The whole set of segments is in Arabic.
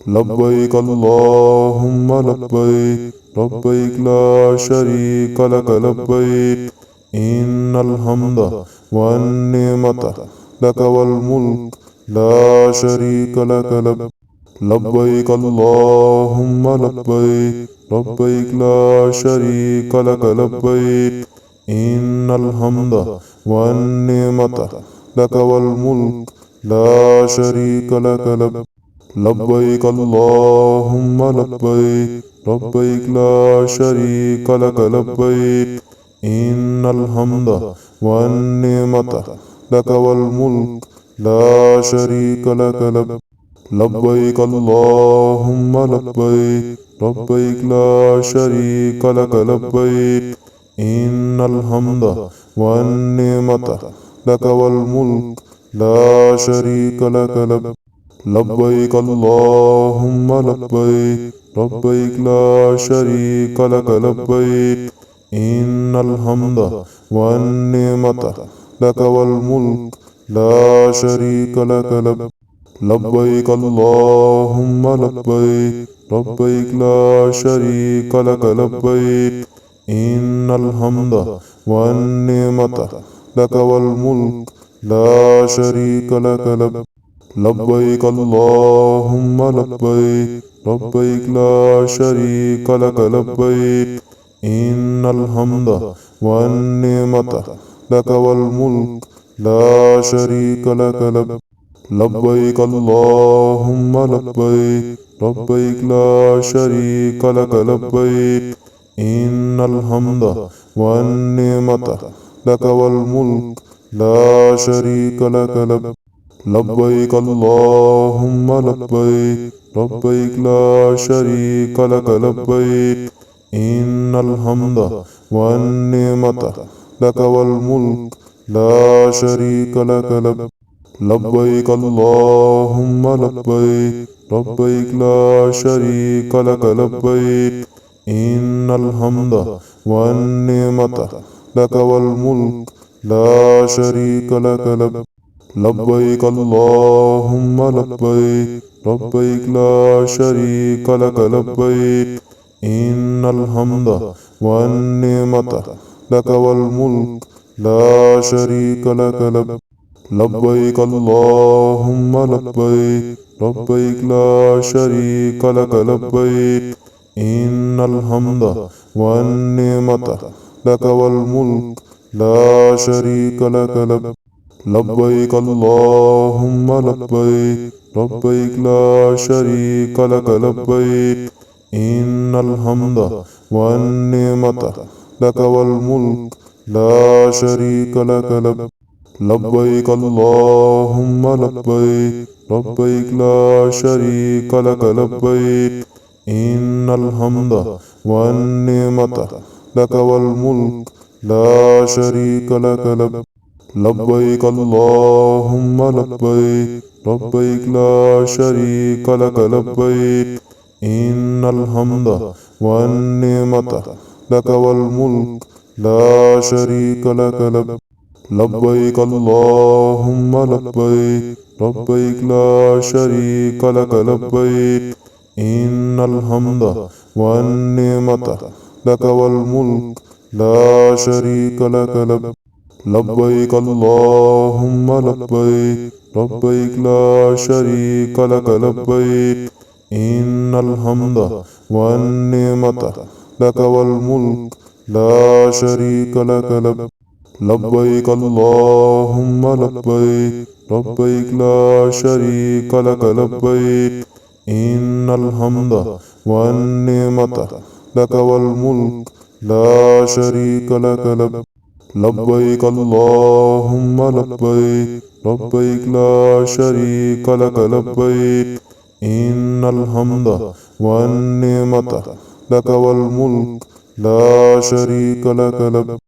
لبيك اللهم لبيك لبيك لا شريك لك لبيك إن الحمد والنعمة لك والملك لا شريك لك لبيك اللهم لبيك لبيك لا شريك لك لبيك إن الحمد والنعمة لك والملك لا شريك لك لبيك اللهم لبيك لبيك لا شريك لك لبيك إن الحمد والنعمة لك والملك لا شريك لك لبيك اللهم لبيك لبيك لا شريك لك لبيك إن الحمد والنعمة لك والملك لا شريك لك لبيك اللهم لبيك لبيك لا شريك لك لبيك إن الحمد والنعمة لك والملك لا شريك لك لبيك اللهم لبيك لبيك لا شريك لك لبيك إن الحمد والنعمة لك والملك لا شريك لك لبيك اللهم لبيك لبيك لا شريك لك لبيك إن الحمد والنعمة لك والملك لا شريك لك لبيك اللهم لبيك لبيك لا شريك لك لبيك إن الحمد والنعمة لك والملك لا شريك لك لبيك اللهم لبيك لبيك لا شريك لك لبيك إن الحمد والنعمة لك والملك لا شريك لك لبيك اللهم لبيك لبيك لا شريك لك لبيك إن الحمد والنعمة لك والملك لا شريك لك لبيك اللهم لبيك لبيك لا شريك لك لبيك إن الحمد والنعمة لك والملك لا شريك لك لبيك اللهم لبيك لبيك لا شريك لك لبيك إن الحمد والنعمة لك والملك لا شريك لك لبيك اللهم لبيك لبيك لا شريك لك لبيك إن الحمد والنعمة لك والملك لا شريك لك لبيك اللهم لبيك لبيك لا شريك لك لبيك إن الحمد والنعمة لك والملك لا شريك لك لبيك اللهم لبيك لبيك لا شريك لك لبيك إن الحمد والنعمة لك والملك لا شريك لك لبيك اللهم لبيك لبيك لا شريك لك لبيك إن الحمد والنعمة لك والملك لا شريك لك لبيك اللهم لبيك لبيك لا شريك لك لبيك إن الحمد والنعمة لك والملك لا شريك لك لبيك اللهم لبيك لبيك لا شريك لك لبيك إن الحمد والنعمة لك والملك لا شريك لك لبيك اللهم لبيك لبيك لا شريك لك لبيك إن الحمد والنعمة لك والملك لا شريك لك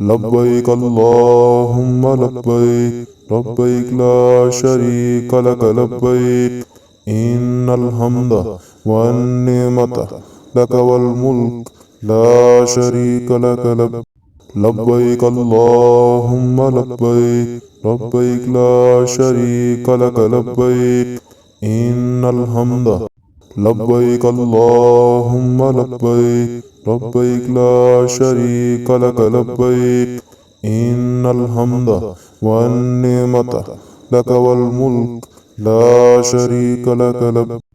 لبيك اللهم لبيك لبيك لا شريك لك لبيك إن الحمد والنعمة لك والملك لا شريك لك لبيك اللهم لبيك لبيك لا شريك لك لبيك إن الحمد لبيك اللهم لبيك لبيك لا شريك لك لبيك إن الحمد والنعمة لك والملك لا شريك لك لبيك